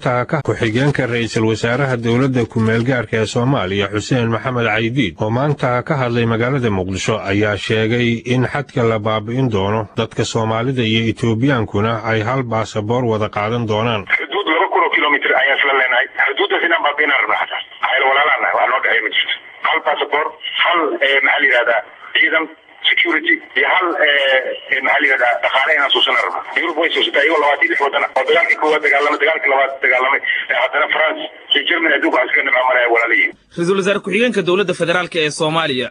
ku-xigeenka ra'iisul wasaaraha dowladda ku-meelgaarka ee Soomaaliya Xuseen Maxamed Caydiid oo maanta ka hadlay magaalada Muqdisho ayaa sheegay in xadka la baabi'in doono dadka Soomaalida iyo Ethiopiankuna ay hal baasaboor wada qaadan doonaan. xuduud 2 kilomitir ayaan isla leenahay. xuduuddaasina baabi'in rabnaa xataa. ayl walaalana waa loo dhaxay mid hal baasaboor hal maxaa la yiraahdaa ciidan security iyo hal maxaa la yiraahdaa dhaqaale inaan soo sanarno Yurub way soo sitay 26 wadana oo dagaalkii koowaad dagaalamay dagaalkii labaad dagaalamay haddana France iyo Germany aduunka askar nabamay walaalihiin ra'iisul wasaare ku-xigeenka dowladda federaalka ee Soomaaliya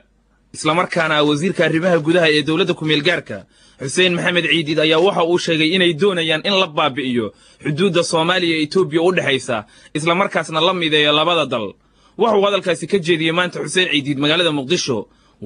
isla markaana wasiirka arrimaha gudaha ee dowladda ku-meelgaarka Xuseen Maxamed Caydiid ayaa waxa uu sheegay inay doonayaan in la baabi'iyo xuduudda Soomaaliya iyo Itoobiya u dhaxaysa isla markaasna la mideeyo labada dal wuxuu hadalkaasi ka jeediyay maanta Xuseen Caydiid magaalada Muqdisho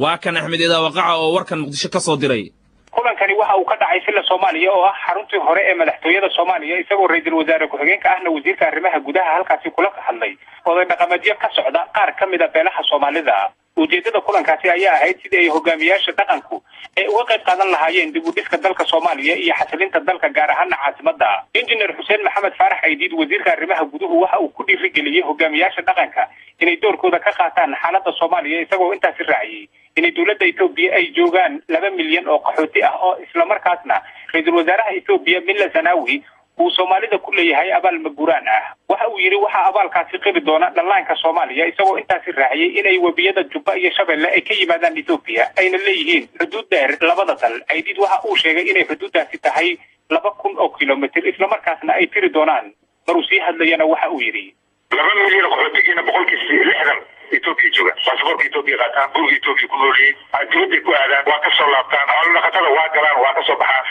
waa kan Axmed Ida Waqaca oo warkan Muqdisho ka soo diray kulankani waxa uu ka dhacay sila Soomaaliya oo ah xaruntii hore ee madaxtooyada Soomaaliya isagoo ra'iisul wasaare ku-xigeenka ahna wasiirka arrimaha gudaha halkaasi kula hadlay oo dhaqameedyo ka socda qaar ka mid ah beelaha Soomaalida ujeedada kulankaasi ayaa ahayd sidii ay hogaamiyaasha dhaqanku ay uga qayb qaadan lahaayeen dib u dhiska dalka Soomaaliya iyo xasilinta dalka gaar ahaan caasimadda injineer Xuseen Maxamed Faarax Caydiid wasiirka arrimaha guduhu waxa uu ku dhiirigeliyay hogaamiyaasha dhaqanka inay doorkooda ka qaataan xaaladda Soomaaliya isagoo intaasi raaciyay inay dowladda Itoobiya ay joogaan 2 milyan oo qaxooti ah oo isla markaasna ra'iisul wasaaraha Itoobiya Milla Zanaawi uu Soomaalida ku leeyahay abaal maguraan ah waxa uu yiri waxa abaalkaasi qibi doona dhalaanka Soomaaliya isagoo intaasi raaciyay inay wabiyada Jubba iyo Shabeelle ay ka yimaadaan Itoobiya ayna leeyihiin xuduud dheer labada dal Caydiid waxa uu sheegay inay xuduudaasi tahay 2,000 oo kilomitir isla markaasna ay tiri doonaan maruu sii hadlayana waxa uu yiri 2 milyan oo qaxootigiina 60% Itoobiya jooga baasaboorka Itoobiya qaataan guriga Itoobiya ku noolyihiin adduunka ku aadaan waa ka soo laabtaan dhaqatada waa galaan waa ka soo baxaan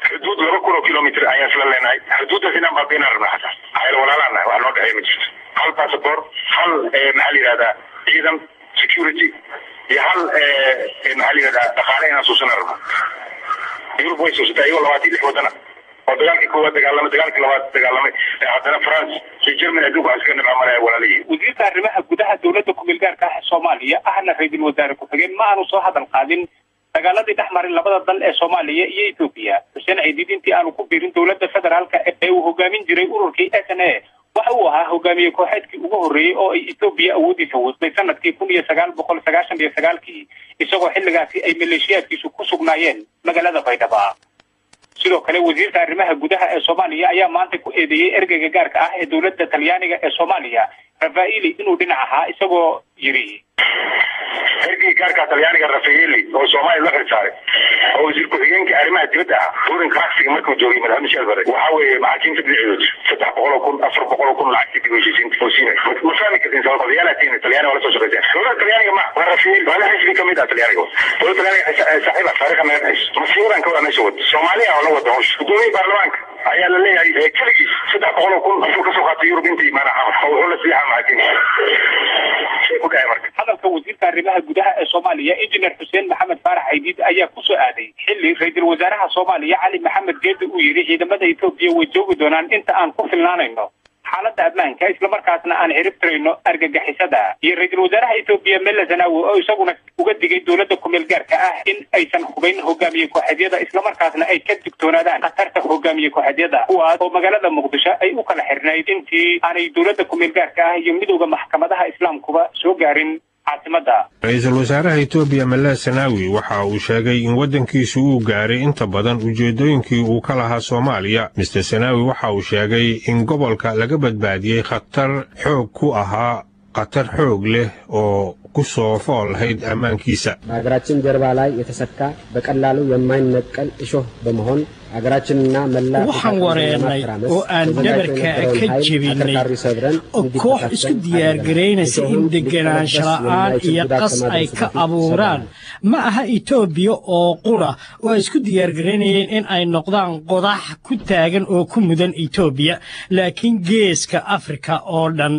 xuduud 2 kilomitir ayaan isla leenahay xuduuddaasina baabi'in rabnaa xataa ayl walaalana waa loo dhaxay mid hal baasaboor hal maxaa la yiraahdaa ciidan security iyo hal maxaa la yiraahdaa dhaqaale inaan soo sanarno Yurub way soo sitay 26 wadana oo dagaalkii koowaad dagaalamay dagaalkii labaad dagaalamay haddana France iyo Germany aduunka askar nabamay walaalihiin wasiirka arrimaha gudaha dowladda ku-meelgaarka ah Soomaaliya ahna ra'iisul wasaare ku-xigeen ma aanu soo hadal qaadin dagaaladii dhexmaray labada dal ee Soomaaliya iyo Itoobiya Xuseen Caydiid intii aanu ku biirin dowladda federaalka ee uu hogaamin jiray ururkii SNA waxa uu ahaa hogaamiye kooxeedkii ugu horeeyay oo ay Itoobiya awoodiisa wadday sanadkii 1999 isagoo xilligaasi ay maleeshiyaadkiisu ku sugnaayeen magaalada Baydhabo sidoo kale wasiirka arrimaha gudaha ee Soomaaliya ayaa maanta ku eedeeyay ergeyga gaarka ah ee dowladda Talyaaniga ee Soomaaliya Rafaeli inuu dhinac ahaa isagoo yiri ergeyga gaarka Talyaaniga Rafaeli oo Soomaaliya la xilsaaray oo wasiir ku-xigeenka arrimaha dibadda ah Ruben Kraxig markuu joogay madaxweyne Shalbare waxa weeye maxaakiimta dhinacood 300,000 lacag dib u heshiisiin oo siinay ma fahmi kartin sababta Talyaaniga wala soo shaqeeyay dowladda Talyaaniga ma Rafaeli wala xisbi kamid ah Talyaaniga dowladda Talyaaniga saaxiib taariikh ma hayso masiiran ka wada wad Soomaaliya oo la wada gudoomiye baarlamaanka ayaa la leeyahay kaligiis 300,000 ka soo qaatay Yurub intii maanaha oo wuxuu la siixay maxaakiimta hadalka wasiirka arrimaha gudaha ee Soomaaliya injineer Xuseen Maxamed Faarax Caydiid ayaa ku soo aaday xilli ra'iisul wasaaraha Soomaaliya Cali Maxamed Geedi uu yiri ciidamada Itoobiya way joogi doonaan inta aan ku filnaanayno xaaladda ammaanka isla markaasna aan xiribtirayno argagixisada iyo ra'iisul wasaaraha Itoobiya Milla Zanaawi oo isaguna uga digay dowladda ku-meelgaarka ah in aysan hubayn hogaamiye kooxeedyada isla markaasna ay ka digtoonaadaan khatarta hogaamiye kooxeedyada kuwaas oo magaalada Muqdisho ay u kala xirnayd intii aanay dowladda ku-meelgaarka ah iyo midowga maxkamadaha islaamkuba soo gaarin caasimadda ra'iisul wasaaraha Itoobiya Milla Zanaawi waxa uu sheegay in wadankiisu uu gaaray inta badan ujeedooyinkii uu ka lahaa Soomaaliya Mr. Zanaawi waxa uu sheegay in gobolka laga badbaadiyay khatar xoog leh oo ku soo fool hayd amaankiisa ሀገራችን ጀርባ ላይ የተሰካ በቀላሉ የማይነቀል እሾህ በመሆን ሀገራችንና መላ waxaan wareernay oo aan dhabarka ka jebinay oo koox isku diyaar gareynaysa in deganaansho la'aan iyo qas ay ka abuuraan ma aha Itoobiya oo qura oo isku diyaar gareynayeen in ay noqdaan qodax ku taagan oo ku mudan Itoobiya laakiin geeska Afrika oo dhan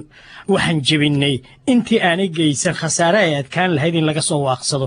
waxaan jebinay intii aanay geysan khasaare ay adkaan lahayd in laga soo waaqsado